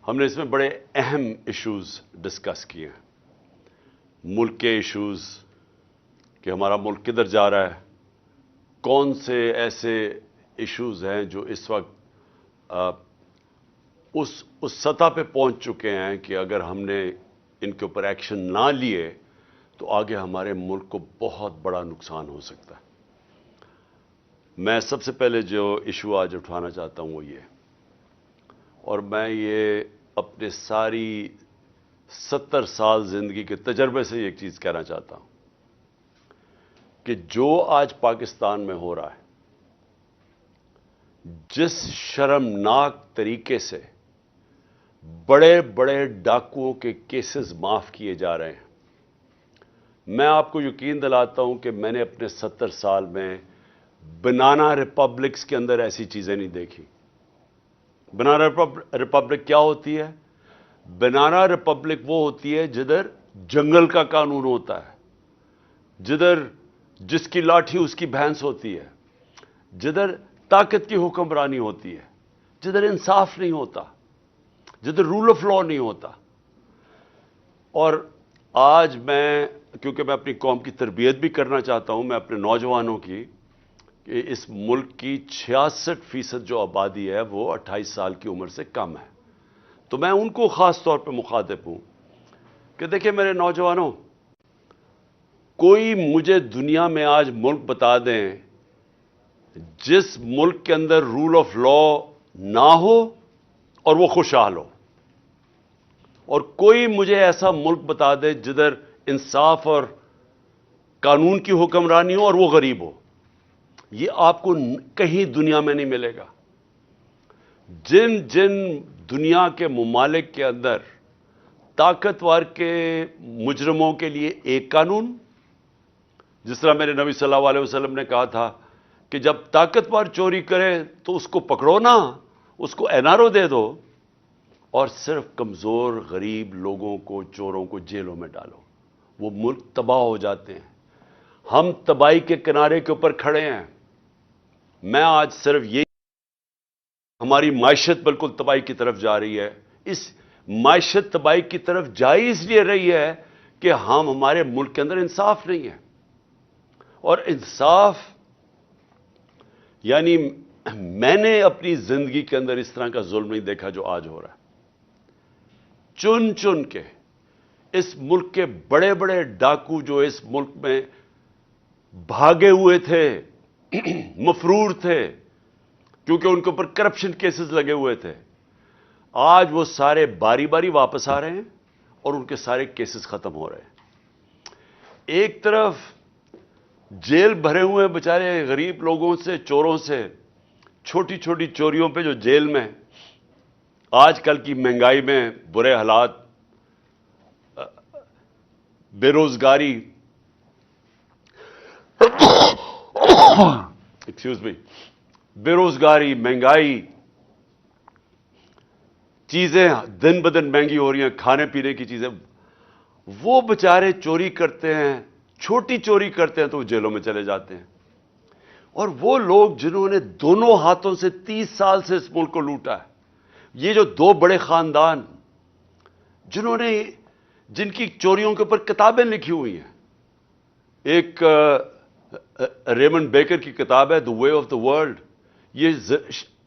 ہم نے اس میں بڑے اہم ایشوز ڈسکس کیے ہیں. ملک کے ایشوز کہ ہمارا ملک کدھر جا رہا ہے، کون سے ایسے ایشوز ہیں جو اس وقت اس سطح پہ پہنچ چکے ہیں کہ اگر ہم نے ان کے اوپر ایکشن نہ لیے تو آگے ہمارے ملک کو بہت بڑا نقصان ہو سکتا ہے. میں سب سے پہلے جو ایشو آج اٹھانا چاہتا ہوں وہ یہ، اور میں یہ اپنے ساری 70 سال زندگی کے تجربے سے ایک چیز کہنا چاہتا ہوں کہ جو آج پاکستان میں ہو رہا ہے، جس شرمناک طریقے سے بڑے بڑے ڈاکوؤں کے کیسز معاف کیے جا رہے ہیں، میں آپ کو یقین دلاتا ہوں کہ میں نے اپنے 70 سال میں بنانا ریپبلکس کے اندر ایسی چیزیں نہیں دیکھی. بنانا ریپبلک کیا ہوتی ہے؟ بنانا ریپبلک وہ ہوتی ہے جدھر جنگل کا قانون ہوتا ہے، جدھر جس کی لاٹھی اس کی بھینس ہوتی ہے، جدھر طاقت کی حکمرانی ہوتی ہے، جدھر انصاف نہیں ہوتا، جدھر رول آف لا نہیں ہوتا. اور آج کیونکہ میں اپنی قوم کی تربیت بھی کرنا چاہتا ہوں، میں اپنے نوجوانوں کی، کہ اس ملک کی 66% جو آبادی ہے وہ 28 سال کی عمر سے کم ہے، تو میں ان کو خاص طور پہ مخاطب ہوں کہ دیکھیں میرے نوجوانوں، کوئی مجھے دنیا میں آج ملک بتا دیں جس ملک کے اندر رول آف لا نہ ہو اور وہ خوشحال ہو، اور کوئی مجھے ایسا ملک بتا دے جدھر انصاف اور قانون کی حکمرانی ہو اور وہ غریب ہو. یہ آپ کو کہیں دنیا میں نہیں ملے گا. جن دنیا کے ممالک کے اندر طاقتور کے مجرموں کے لیے ایک قانون، جس طرح میرے نبی صلی اللہ علیہ وسلم نے کہا تھا کہ جب طاقتور چوری کرے تو اس کو پکڑو نہ، اس کو این آر او دے دو، اور صرف کمزور غریب لوگوں کو، چوروں کو جیلوں میں ڈالو، وہ ملک تباہ ہو جاتے ہیں. ہم تباہی کے کنارے کے اوپر کھڑے ہیں. میں آج صرف یہ، ہماری معیشت بالکل تباہی کی طرف جا رہی ہے. اس معیشت تباہی کی طرف جا اس لیے رہی ہے کہ ہمارے ملک کے اندر انصاف نہیں ہے. اور انصاف یعنی میں نے اپنی زندگی کے اندر اس طرح کا ظلم نہیں دیکھا جو آج ہو رہا ہے. چن کے اس ملک کے بڑے بڑے ڈاکو جو اس ملک میں بھاگے ہوئے تھے، مفرور تھے، کیونکہ ان کے اوپر کرپشن کیسز لگے ہوئے تھے، آج وہ سارے باری باری واپس آ رہے ہیں اور ان کے سارے کیسز ختم ہو رہے ہیں. ایک طرف جیل بھرے ہوئے بیچارے غریب لوگوں سے، چوروں سے، چھوٹی چھوٹی چوریوں پہ جو جیل میں، آج کل کی مہنگائی میں برے حالات، بے روزگاری، ایکسکیوز می، بے روزگاری، مہنگائی، چیزیں دن بدن مہنگی ہو رہی ہیں، کھانے پینے کی چیزیں، وہ بیچارے چوری کرتے ہیں، چھوٹی چوری کرتے ہیں تو وہ جیلوں میں چلے جاتے ہیں. اور وہ لوگ جنہوں نے دونوں ہاتھوں سے 30 سال سے اس ملک کو لوٹا ہے، یہ جو دو بڑے خاندان جن کی چوریوں کے اوپر کتابیں لکھی ہوئی ہیں، ایک ریمنڈ بیکر کی کتاب ہے دی وے آف دا ورلڈ، یہ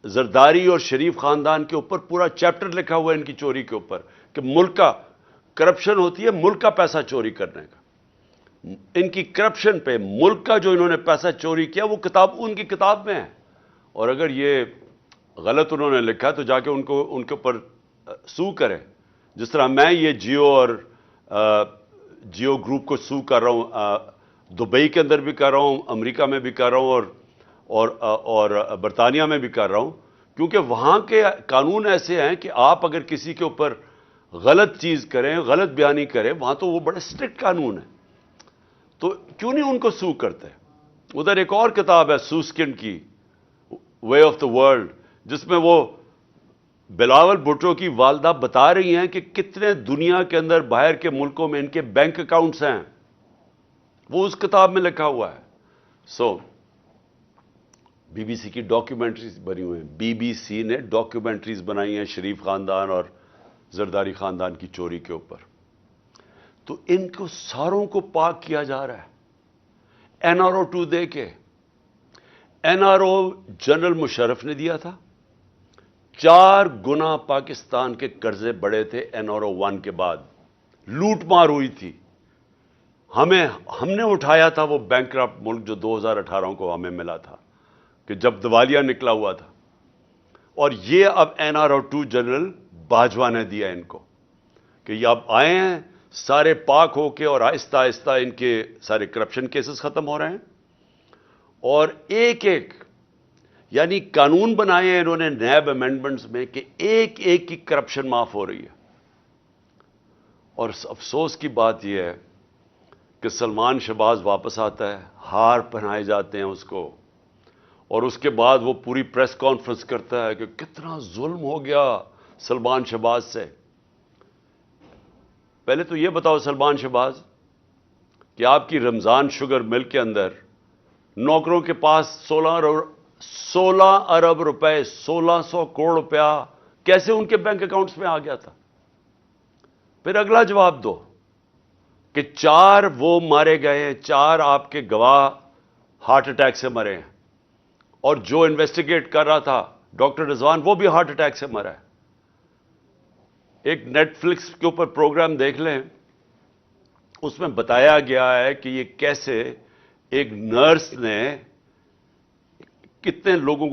زرداری اور شریف خاندان کے اوپر پورا چیپٹر لکھا ہوا ہے ان کی چوری کے اوپر، کہ ملک کا کرپشن ہوتی ہے ملک کا پیسہ چوری کرنے کا. ان کی کرپشن پہ ملک کا جو انہوں نے پیسہ چوری کیا وہ کتاب ان کی کتاب میں ہے. اور اگر یہ غلط انہوں نے لکھا تو جا کے ان کے اوپر سو کریں، جس طرح میں یہ جیو گروپ کو سو کر رہا ہوں، دبئی کے اندر بھی کر رہا ہوں، امریکہ میں بھی کر رہا ہوں، اور برطانیہ میں بھی کر رہا ہوں، کیونکہ وہاں کے قانون ایسے ہیں کہ آپ اگر کسی کے اوپر غلط چیز کریں، غلط بیانی کریں، وہاں تو وہ بڑے اسٹرکٹ قانون ہیں. تو کیوں نہیں ان کو سو کرتے؟ ادھر ایک اور کتاب ہے سوسکنڈ کی، وے آف دا ورلڈ، جس میں وہ بلاول بھٹو کی والدہ بتا رہی ہیں کہ کتنے دنیا کے اندر باہر کے ملکوں میں ان کے بینک اکاؤنٹس ہیں، وہ اس کتاب میں لکھا ہوا ہے. بی سی کی ڈاکیومنٹریز بنی ہوئی ہیں، BBC نے ڈاکیومنٹریز بنائی ہیں شریف خاندان اور زرداری خاندان کی چوری کے اوپر، تو ان کو ساروں کو پاک کیا جا رہا ہے NRO 2 دے کے۔ NRO جنرل مشرف نے دیا تھا، 4 گنا پاکستان کے قرضے بڑے تھے NRO 1 کے بعد، لوٹ مار ہوئی تھی، ہم نے اٹھایا تھا وہ بینکرپٹ ملک جو 2018 کو ہمیں ملا تھا کہ جب دیوالیہ نکلا ہوا تھا، اور یہ اب NRO 2 جنرل باجوہ نے دیا ان کو کہ یہ اب آئے ہیں سارے پاک ہو کے، اور آہستہ آہستہ ان کے سارے کرپشن کیسز ختم ہو رہے ہیں، اور ایک ایک یعنی قانون بنائے ہیں انہوں نے نیب امینڈمنٹس میں کہ ایک ایک کی کرپشن معاف ہو رہی ہے۔ اور افسوس کی بات یہ ہے کہ سلمان شہباز واپس آتا ہے، ہار پہنائے جاتے ہیں اس کو، اور اس کے بعد وہ پوری پریس کانفرنس کرتا ہے کہ کتنا ظلم ہو گیا سلمان شہباز سے۔ پہلے تو یہ بتاؤ سلمان شہباز کہ آپ کی رمضان شوگر مل کے اندر نوکروں کے پاس 16 ارب روپے، 1600 کروڑ روپیہ کیسے ان کے بینک اکاؤنٹس میں آ گیا تھا؟ پھر اگلا جواب دو کہ 4 وہ مارے گئے ہیں، 4 آپ کے گواہ ہارٹ اٹیک سے مرے ہیں، اور جو انویسٹیگیٹ کر رہا تھا ڈاکٹر رضوان وہ بھی ہارٹ اٹیک سے مرا ہے۔ ایک نیٹ فلکس کے اوپر پروگرام دیکھ لیں، اس میں بتایا گیا ہے کہ یہ کیسے ایک نرس نے کتنے لوگوں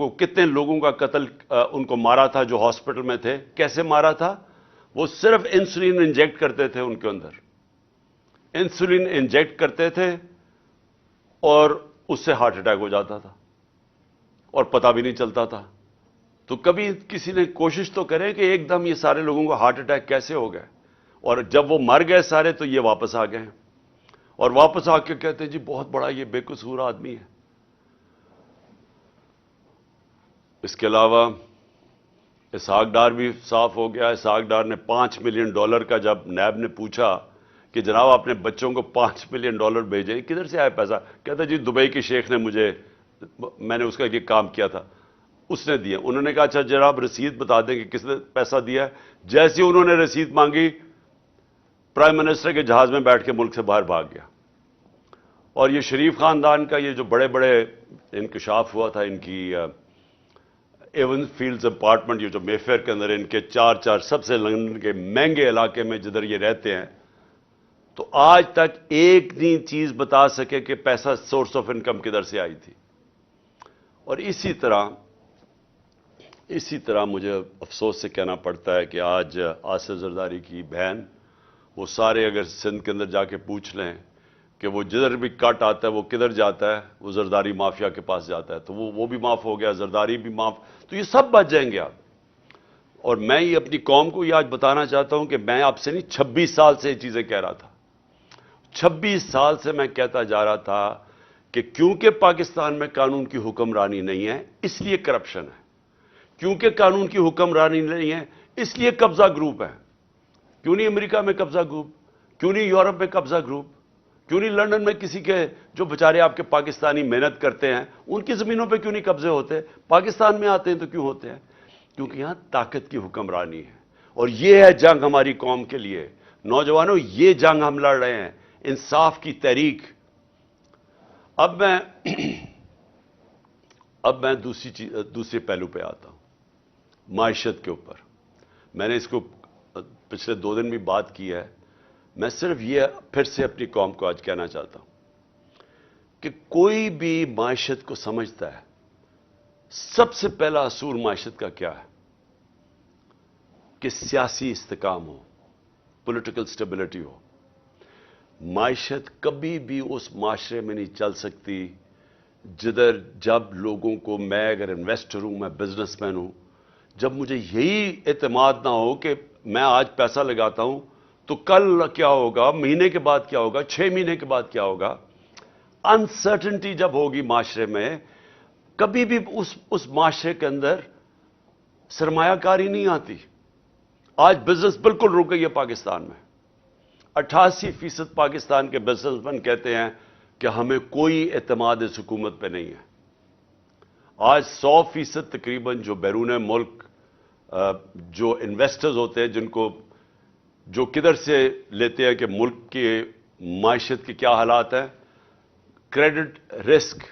کا قتل ان کو مارا تھا جو ہاسپٹل میں تھے۔ کیسے مارا تھا؟ وہ صرف انسولین انجیکٹ کرتے تھے، ان کے اندر انسولین انجیکٹ کرتے تھے اور اس سے ہارٹ اٹیک ہو جاتا تھا اور پتہ بھی نہیں چلتا تھا۔ تو کبھی کسی نے کوشش تو کرے کہ ایک دم یہ سارے لوگوں کو ہارٹ اٹیک کیسے ہو گئے، اور جب وہ مر گئے سارے تو یہ واپس آ گئے، اور واپس آ کے کہتے ہیں جی بہت بڑا یہ بے قصور آدمی ہے۔ اس کے علاوہ اسحاق ڈار بھی صاف ہو گیا۔ اسحاق ڈار نے $5 ملین کا جب نیب نے پوچھا کہ جناب آپ نے بچوں کو $5 ملین بھیجے، کدھر سے آیا پیسہ؟ کہتا جی دبئی کے شیخ نے میں نے اس کا یہ کام کیا تھا، اس نے دیا۔ انہوں نے کہا اچھا جناب رسید بتا دیں کہ کس نے پیسہ دیا ہے۔ جیسے انہوں نے رسید مانگی، پرائم منسٹر کے جہاز میں بیٹھ کے ملک سے باہر بھاگ گیا۔ اور یہ شریف خاندان کا یہ جو بڑے بڑے انکشاف ہوا تھا، ان کی ایون فیلڈز اپارٹمنٹ یہ جو مے فیئر کے اندر ان کے 4 سب سے لندن کے مہنگے علاقے میں جدھر یہ رہتے ہیں، تو آج تک ایک نہیں چیز بتا سکے کہ پیسہ سورس آف انکم کدھر سے آئی تھی۔ اور اسی طرح مجھے افسوس سے کہنا پڑتا ہے کہ آج آصف زرداری کی بہن، وہ سارے اگر سندھ کے اندر جا کے پوچھ لیں کہ وہ جدھر بھی کٹ آتا ہے وہ کدھر جاتا ہے، وہ زرداری مافیا کے پاس جاتا ہے، تو وہ بھی معاف ہو گیا، زرداری بھی معاف، تو یہ سب بچ جائیں گے آپ۔ اور میں یہ اپنی قوم کو یہ آج بتانا چاہتا ہوں کہ میں آپ سے نہیں 26 سال سے یہ چیزیں کہہ رہا تھا، 26 سال سے میں کہتا جا رہا تھا کہ کیونکہ پاکستان میں قانون کی حکمرانی نہیں ہے اس لیے کرپشن ہے، کیونکہ قانون کی حکمرانی نہیں ہے اس لیے قبضہ گروپ ہے۔ کیوں نہیں امریکہ میں قبضہ گروپ؟ کیوں نہیں یورپ میں قبضہ گروپ؟ کیوں نہیں لندن میں کسی کے جو بچارے آپ کے پاکستانی محنت کرتے ہیں ان کی زمینوں پہ کیوں نہیں قبضے ہوتے؟ پاکستان میں آتے ہیں تو کیوں ہوتے ہیں؟ کیونکہ یہاں طاقت کی حکمرانی ہے، اور یہ ہے جنگ ہماری قوم کے لیے۔ نوجوانوں یہ جنگ ہم لڑ رہے ہیں، انصاف کی تحریک۔ اب میں دوسرے پہلو پہ آتا ہوں، معیشت کے اوپر۔ میں نے اس کو پچھلے 2 دن بھی بات کی ہے، میں صرف یہ پھر سے اپنی قوم کو آج کہنا چاہتا ہوں کہ کوئی بھی معیشت کو سمجھتا ہے، سب سے پہلا اصول معیشت کا کیا ہے کہ سیاسی استحکام ہو، پولیٹیکل سٹیبلٹی ہو۔ معیشت کبھی بھی اس معاشرے میں نہیں چل سکتی جب لوگوں کو، میں اگر انویسٹر ہوں، میں بزنس مین ہوں، جب مجھے یہی اعتماد نہ ہو کہ میں آج پیسہ لگاتا ہوں تو کل کیا ہوگا، مہینے کے بعد کیا ہوگا، 6 مہینے کے بعد کیا ہوگا، انسرٹنٹی جب ہوگی معاشرے میں، کبھی بھی اس معاشرے کے اندر سرمایہ کاری نہیں آتی۔ آج بزنس بالکل رک گئی ہے پاکستان میں۔ 88% پاکستان کے بزنس مین کہتے ہیں کہ ہمیں کوئی اعتماد اس حکومت پہ نہیں ہے۔ آج 100% تقریباً جو بیرون ملک جو انویسٹرز ہوتے ہیں، جن کو جو کدھر سے لیتے ہیں کہ ملک کی معیشت کے کیا حالات ہیں. کریڈٹ رسک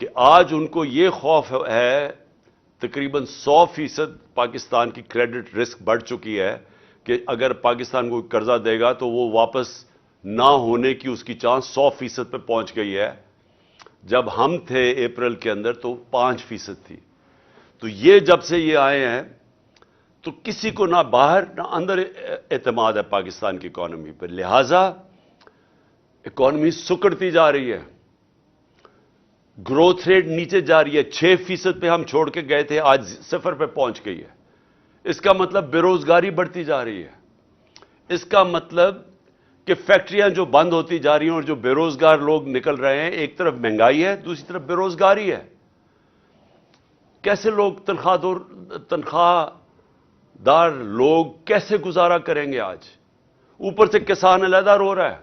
کہ آج ان کو یہ خوف ہے، تقریباً 100% پاکستان کی کریڈٹ رسک بڑھ چکی ہے کہ اگر پاکستان کو قرضہ دے گا تو وہ واپس نہ ہونے کی اس کی چانس 100% پہ پہنچ گئی ہے. جب ہم تھے اپریل کے اندر تو 5% تھی. تو یہ جب سے یہ آئے ہیں تو کسی کو نہ باہر نہ اندر اعتماد ہے پاکستان کی اکانومی پر. لہذا اکانومی سکڑتی جا رہی ہے، گروتھ ریٹ نیچے جا رہی ہے. 6% پہ ہم چھوڑ کے گئے تھے، آج 0 پہ پہنچ گئی ہے. اس کا مطلب بے روزگاری بڑھتی جا رہی ہے. اس کا مطلب کہ فیکٹریاں جو بند ہوتی جا رہی ہیں اور جو بے روزگار لوگ نکل رہے ہیں. ایک طرف مہنگائی ہے، دوسری طرف بے روزگاری ہے. کیسے لوگ تنخواہ دار لوگ کیسے گزارا کریں گے آج؟ اوپر سے کسان علیحدہ رو رہا ہے،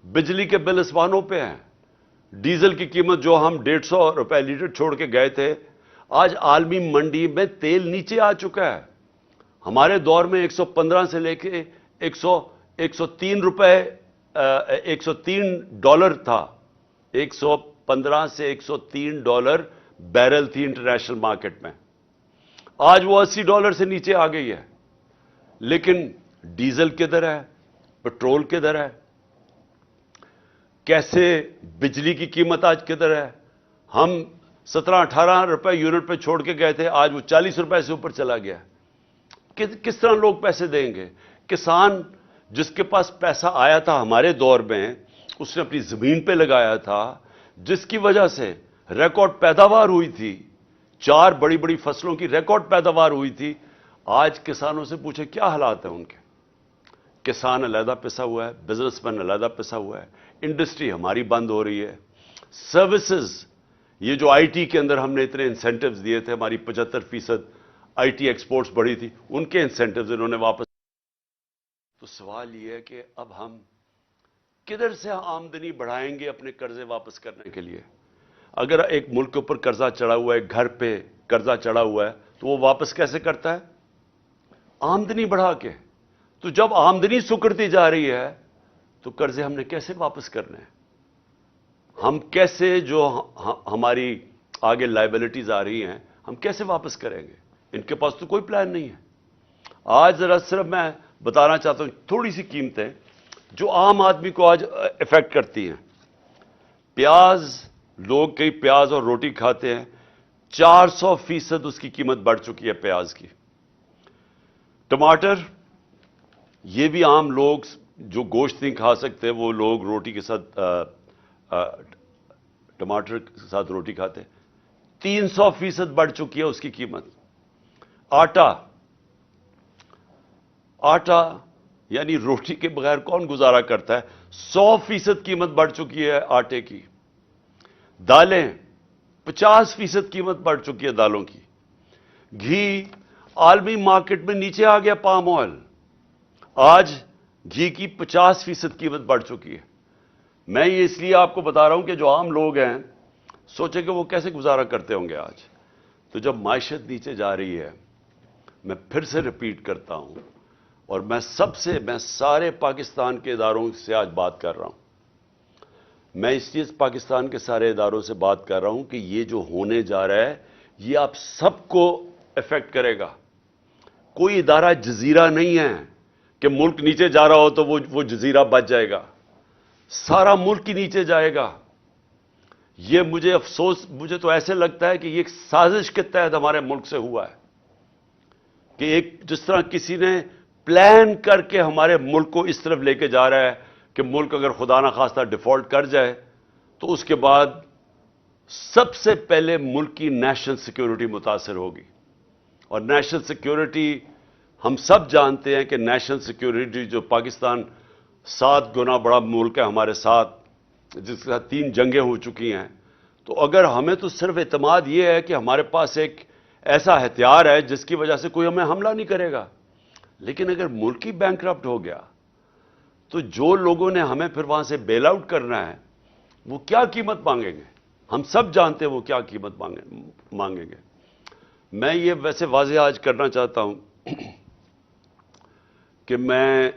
بجلی کے بل اسمانوں پہ ہیں، ڈیزل کی قیمت جو ہم 150 روپے لیٹر چھوڑ کے گئے تھے، آج عالمی منڈی میں تیل نیچے آ چکا ہے. ہمارے دور میں 115 سے لے کے 103 روپے $103 تھا. 115 سے $103 بیرل تھی انٹرنیشنل مارکیٹ میں. آج وہ $80 سے نیچے آ گئی ہے. لیکن ڈیزل کدھر ہے؟ پٹرول کدھر ہے؟ کیسے بجلی کی قیمت آج کدھر ہے؟ ہم 17-18 روپے یونٹ پہ چھوڑ کے گئے تھے، آج وہ 40 روپے سے اوپر چلا گیا. کس طرح لوگ پیسے دیں گے؟ کسان جس کے پاس پیسہ آیا تھا ہمارے دور میں، اس نے اپنی زمین پہ لگایا تھا، جس کی وجہ سے ریکارڈ پیداوار ہوئی تھی. 4 بڑی بڑی فصلوں کی ریکارڈ پیداوار ہوئی تھی. آج کسانوں سے پوچھے کیا حالات ہیں ان کے؟ کسان علیحدہ پسا ہوا ہے، بزنس مین علیحدہ پسا ہوا ہے. انڈسٹری ہماری بند ہو رہی ہے. سروسز، یہ جو آئی ٹی کے اندر ہم نے اتنے انسینٹیوز دیے تھے، ہماری 75% آئی ٹی ایکسپورٹس بڑھی تھی، ان کے انسینٹیوز انہوں نے واپس. تو سوال یہ ہے کہ اب ہم کدھر سے آمدنی بڑھائیں گے اپنے قرضے واپس کرنے کے لیے؟ اگر ایک ملک کے اوپر قرضہ چڑھا ہوا ہے، گھر پہ قرضہ چڑھا ہوا ہے، تو وہ واپس کیسے کرتا ہے؟ آمدنی بڑھا کے. تو جب آمدنی سکڑتی جا رہی ہے تو قرضے ہم نے کیسے واپس کرنے ہیں؟ ہم کیسے جو ہماری آگے لائبلٹیز آ رہی ہیں ہم کیسے واپس کریں گے؟ ان کے پاس تو کوئی پلان نہیں ہے. آج ذرا صرف میں بتانا چاہتا ہوں تھوڑی سی قیمتیں جو عام آدمی کو آج افیکٹ کرتی ہیں. پیاز، لوگ کئی پیاز اور روٹی کھاتے ہیں، 400% اس کی قیمت بڑھ چکی ہے پیاز کی. ٹماٹر، یہ بھی عام لوگ جو گوشت نہیں کھا سکتے وہ لوگ روٹی کے ساتھ ٹماٹر کے ساتھ روٹی کھاتے. 300% بڑھ چکی ہے اس کی قیمت. آٹا یعنی روٹی کے بغیر کون گزارا کرتا ہے؟ 100% قیمت بڑھ چکی ہے آٹے کی. دالیں، 50% قیمت بڑھ چکی ہے دالوں کی. گھی عالمی مارکیٹ میں نیچے آ گیا. پام آئل، آج گھی کی 50% قیمت بڑھ چکی ہے. میں یہ اس لیے آپ کو بتا رہا ہوں کہ جو عام لوگ ہیں سوچیں کہ وہ کیسے گزارا کرتے ہوں گے آج. تو جب معیشت نیچے جا رہی ہے، میں پھر سے ریپیٹ کرتا ہوں، اور میں سارے پاکستان کے اداروں سے آج بات کر رہا ہوں. میں اس لیے پاکستان کے سارے اداروں سے بات کر رہا ہوں کہ یہ جو ہونے جا رہا ہے یہ آپ سب کو افیکٹ کرے گا. کوئی ادارہ جزیرہ نہیں ہے کہ ملک نیچے جا رہا ہو تو وہ جزیرہ بچ جائے گا. سارا ملک ہی نیچے جائے گا. یہ مجھے تو ایسے لگتا ہے کہ یہ ایک سازش کے تحت ہمارے ملک سے ہوا ہے کہ ایک جس طرح کسی نے پلان کر کے ہمارے ملک کو اس طرف لے کے جا رہا ہے کہ ملک اگر خدا نخواستہ ڈیفالٹ کر جائے تو اس کے بعد سب سے پہلے ملک کی نیشنل سیکیورٹی متاثر ہوگی. اور نیشنل سیکیورٹی ہم سب جانتے ہیں کہ نیشنل سیکیورٹی جو پاکستان 7 گنا بڑا ملک ہے ہمارے ساتھ، جس کے ساتھ 3 جنگیں ہو چکی ہیں. تو اگر ہمیں تو صرف اعتماد یہ ہے کہ ہمارے پاس ایک ایسا ہتھیار ہے جس کی وجہ سے کوئی ہمیں حملہ نہیں کرے گا. لیکن اگر ملک ہی بینکرپٹ ہو گیا تو جو لوگوں نے ہمیں پھر وہاں سے بیل آؤٹ کرنا ہے وہ کیا قیمت مانگیں گے؟ ہم سب جانتے ہیں وہ کیا قیمت مانگیں گے. میں یہ ویسے واضح آج کرنا چاہتا ہوں کہ میں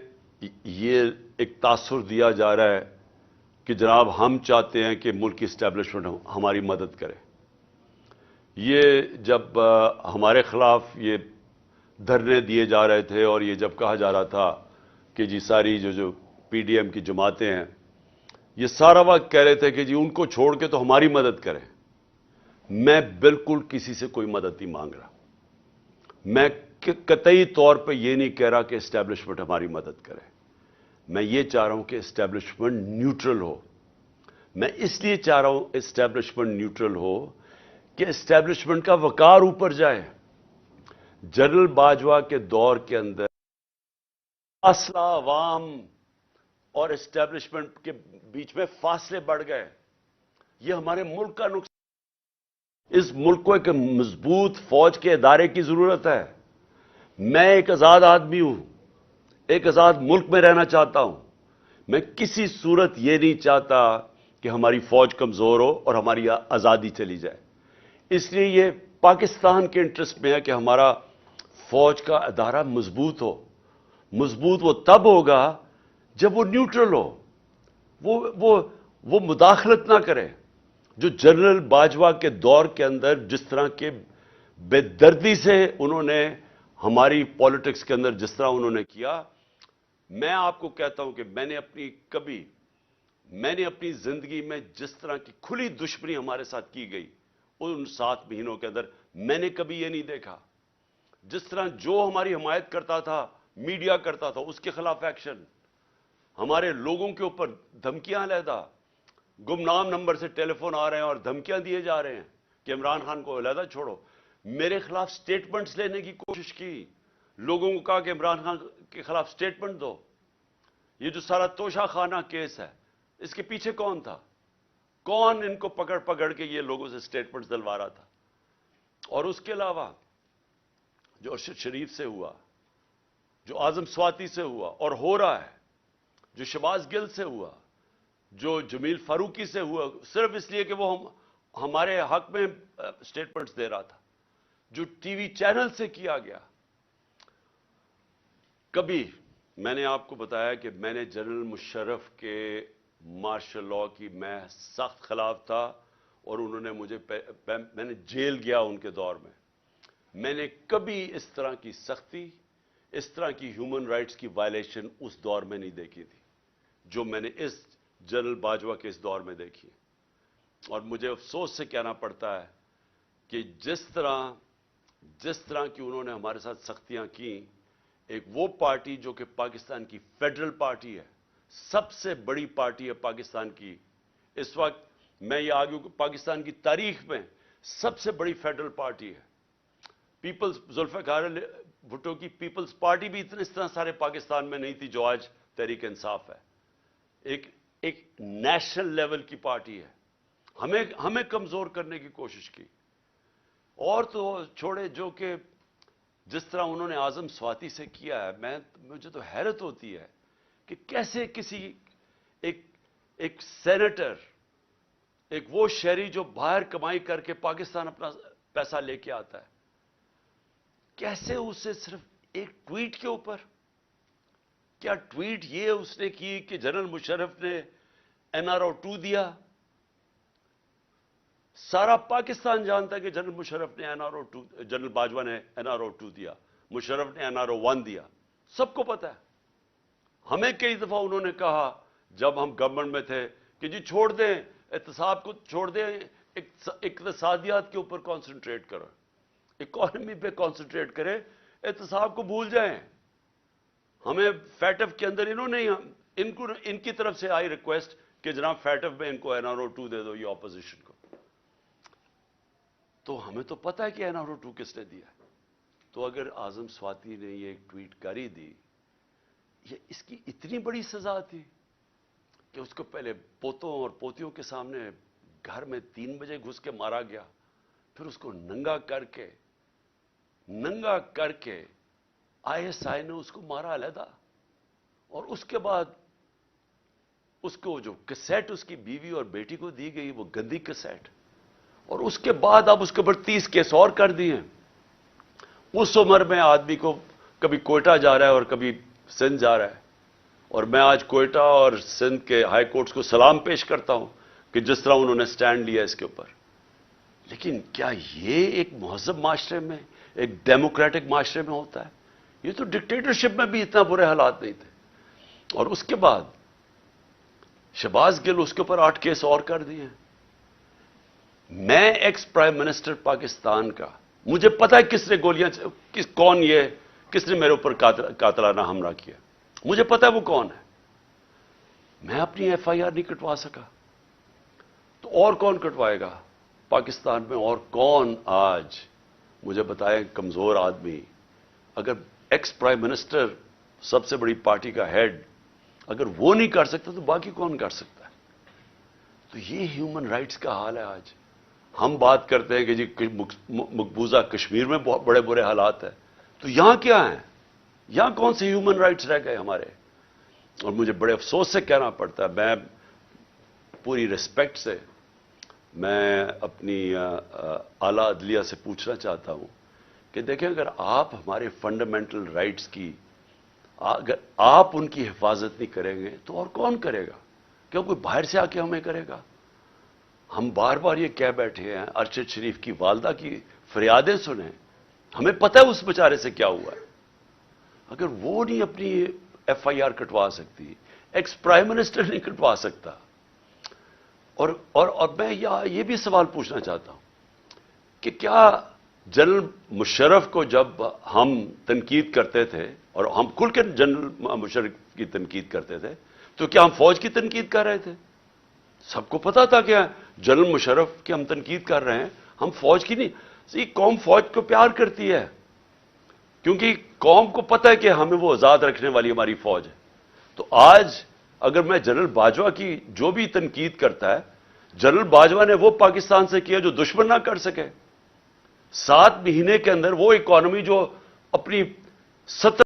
یہ ایک تاثر دیا جا رہا ہے کہ جناب ہم چاہتے ہیں کہ ملک کی اسٹیبلشمنٹ ہماری مدد کرے. یہ جب ہمارے خلاف یہ دھرنے دیے جا رہے تھے اور یہ جب کہا جا رہا تھا کہ جی ساری جو پی ڈی ایم کی جماعتیں ہیں یہ سارا وقت کہہ رہے تھے کہ جی ان کو چھوڑ کے تو ہماری مدد کریں. میں بالکل کسی سے کوئی مدد نہیں مانگ رہا. میں قطعی طور پہ یہ نہیں کہہ رہا کہ اسٹیبلشمنٹ ہماری مدد کرے. میں یہ چاہ رہا ہوں کہ اسٹیبلشمنٹ نیوٹرل ہو. میں اس لیے چاہ رہا ہوں اسٹیبلشمنٹ نیوٹرل ہو کہ اسٹیبلشمنٹ کا وقار اوپر جائے. جنرل باجوہ کے دور کے اندر فاصلہ عوام اور اسٹیبلشمنٹ کے بیچ میں فاصلے بڑھ گئے. یہ ہمارے ملک کا نقصان. اس ملک کو ایک مضبوط فوج کے ادارے کی ضرورت ہے. میں ایک آزاد آدمی ہوں, ایک آزاد ملک میں رہنا چاہتا ہوں. میں کسی صورت یہ نہیں چاہتا کہ ہماری فوج کمزور ہو اور ہماری آزادی چلی جائے. اس لیے یہ پاکستان کے انٹرسٹ میں ہے کہ ہمارا فوج کا ادارہ مضبوط ہو. مضبوط وہ تب ہوگا جب وہ نیوٹرل ہو, وہ مداخلت نہ کرے. جو جنرل باجوہ کے دور کے اندر جس طرح کے بے دردی سے انہوں نے ہماری پالیٹکس کے اندر جس طرح انہوں نے کیا, میں آپ کو کہتا ہوں کہ میں نے اپنی زندگی میں جس طرح کی کھلی دشمنی ہمارے ساتھ کی گئی ان 7 مہینوں کے اندر میں نے کبھی یہ نہیں دیکھا. جس طرح جو ہماری حمایت کرتا تھا, میڈیا کرتا تھا, اس کے خلاف ایکشن, ہمارے لوگوں کے اوپر دھمکیاں علیحدہ, گمنام نمبر سے ٹیلی فون آ رہے ہیں اور دھمکیاں دیے جا رہے ہیں کہ عمران خان کو علیحدہ چھوڑو. میرے خلاف سٹیٹمنٹس لینے کی کوشش کی, لوگوں کو کہا کہ عمران خان کے خلاف سٹیٹمنٹ دو. یہ جو سارا توشہ خانہ کیس ہے اس کے پیچھے کون تھا؟ کون ان کو پکڑ کے یہ لوگوں سے سٹیٹمنٹس دلوا رہا تھا؟ اور اس کے علاوہ جو ارشد شریف سے ہوا, جو اعظم سواتی سے ہوا اور ہو رہا ہے, جو شہباز گل سے ہوا, جو جمیل فاروقی سے ہوا صرف اس لیے کہ وہ ہمارے حق میں سٹیٹمنٹس دے رہا تھا, جو ٹی وی چینل سے کیا گیا. کبھی میں نے آپ کو بتایا کہ میں نے جنرل مشرف کے مارشل لاء کی میں سخت خلاف تھا اور انہوں نے میں نے جیل گیا ان کے دور میں. میں نے کبھی اس طرح کی سختی, اس طرح کی ہیومن رائٹس کی وائلیشن اس دور میں نہیں دیکھی تھی جو میں نے اس جنرل باجوہ کے اس دور میں دیکھی. اور مجھے افسوس سے کہنا پڑتا ہے کہ جس طرح کی انہوں نے ہمارے ساتھ سختیاں کی, ایک وہ پارٹی جو کہ پاکستان کی فیڈرل پارٹی ہے, سب سے بڑی پارٹی ہے پاکستان کی اس وقت, میں یہ آگوں کہ پاکستان کی تاریخ میں سب سے بڑی فیڈرل پارٹی ہے. ذوالفقار بھٹو کی پیپلز پارٹی بھی اس طرح سارے پاکستان میں نہیں تھی جو آج تحریک انصاف ہے. ایک نیشنل لیول کی پارٹی ہے. ہمیں کمزور کرنے کی کوشش کی. اور تو چھوڑے جو کہ جس طرح انہوں نے اعظم سواتی سے کیا ہے, مجھے تو حیرت ہوتی ہے کہ کیسے کسی ایک سینیٹر, ایک وہ شہری جو باہر کمائی کر کے پاکستان اپنا پیسہ لے کے آتا ہے, کیسے اسے صرف ایک ٹویٹ کے اوپر, کیا ٹویٹ یہ اس نے کی کہ جنرل مشرف نے NRO 2 دیا؟ سارا پاکستان جانتا ہے کہ جنرل مشرف نے جنرل باجوہ نے NRO 2 دیا, مشرف نے NRO 1 دیا, سب کو پتا ہے. ہمیں کئی دفعہ انہوں نے کہا جب ہم گورنمنٹ میں تھے کہ جی چھوڑ دیں احتساب کو, چھوڑ دیں اقتصادیات کے اوپر کانسنٹریٹ کرو, اکانومی پہ کانسنٹریٹ کریں, احتساب کو بھول جائیں. ہمیں فیٹف کے اندر انہوں نے ان کی طرف سے آئی ریکویسٹ کہ جناب فیٹف میں ان کو NRO 2 دے دو, یہ اپوزیشن کو. تو ہمیں تو پتہ ہے کہ NRO 2 کس نے دیا. تو اگر اعظم سواتی نے یہ ایک ٹویٹ کاری دی, یہ اس کی اتنی بڑی سزا تھی کہ اس کو پہلے پوتوں اور پوتیوں کے سامنے گھر میں 3 بجے گھس کے مارا گیا, پھر اس کو ننگا کر کے ISI نے اس کو مارا علیحدہ, اور اس کے بعد اس کو جو کیسٹ اس کی بیوی اور بیٹی کو دی گئی وہ گندی کیسٹ, اور اس کے بعد اب اس کے اوپر 30 کیس اور کر دیے. اس عمر میں آدمی کو کبھی کوئٹہ جا رہا ہے اور کبھی سندھ جا رہا ہے، اور میں آج کوئٹہ اور سندھ کے ہائی کورٹس کو سلام پیش کرتا ہوں کہ جس طرح انہوں نے سٹینڈ لیا اس کے اوپر. لیکن کیا یہ ایک مہذب معاشرے میں، ایک ڈیموکریٹک معاشرے میں ہوتا ہے؟ یہ تو ڈکٹیٹرشپ میں بھی اتنا برے حالات نہیں تھے. اور اس کے بعد شہباز گل، اس کے اوپر 8 کیس اور کر دیے ہیں. میں ایکس پرائم منسٹر پاکستان کا، مجھے پتا ہے کس نے گولیاں، کون یہ، کس نے میرے اوپر قاتلانہ حملہ کیا، مجھے پتا ہے وہ کون ہے. میں اپنی ایف آئی آر نہیں کٹوا سکا تو اور کون کٹوائے گا پاکستان میں؟ اور کون آج مجھے بتائے کمزور آدمی، اگر ایکس پرائم منسٹر، سب سے بڑی پارٹی کا ہیڈ، اگر وہ نہیں کر سکتا تو باقی کون کر سکتا ہے؟ تو یہ ہیومن رائٹس کا حال ہے آج. ہم بات کرتے ہیں کہ جی مقبوضہ کشمیر میں بڑے برے حالات ہیں، تو یہاں کیا ہیں؟ یہاں کون سے ہیومن رائٹس رہ گئے ہمارے؟ اور مجھے بڑے افسوس سے کہنا پڑتا ہے، میں پوری ریسپیکٹ سے میں اپنی اعلیٰ عدلیہ سے پوچھنا چاہتا ہوں کہ دیکھیں، اگر آپ ہمارے فنڈامنٹل رائٹس کی، اگر آپ ان کی حفاظت نہیں کریں گے تو اور کون کرے گا؟ کیا کوئی باہر سے آ کے ہمیں کرے گا؟ ہم بار بار یہ کہہ بیٹھے ہیں، ارشد شریف کی والدہ کی فریادیں سنیں، ہمیں پتہ ہے اس بیچارے سے کیا ہوا ہے. اگر وہ نہیں اپنی ایف آئی آر کٹوا سکتی، ایکس پرائم منسٹر نہیں کٹوا سکتا، اور میں یہ بھی سوال پوچھنا چاہتا ہوں کہ کیا جنرل مشرف کو جب ہم تنقید کرتے تھے، اور ہم کھل کے جنرل مشرف کی تنقید کرتے تھے، تو کیا ہم فوج کی تنقید کر رہے تھے؟ سب کو پتا تھا کہ جنرل مشرف کی ہم تنقید کر رہے ہیں، ہم فوج کی نہیں. یہ قوم فوج کو پیار کرتی ہے، کیونکہ قوم کو پتہ ہے کہ ہمیں وہ آزاد رکھنے والی ہماری فوج ہے. تو آج اگر میں جنرل باجوہ کی جو بھی تنقید کرتا ہے، جنرل باجوہ نے وہ پاکستان سے کیا جو دشمن نہ کر سکے. 7 مہینے کے اندر وہ اکانومی جو اپنی 70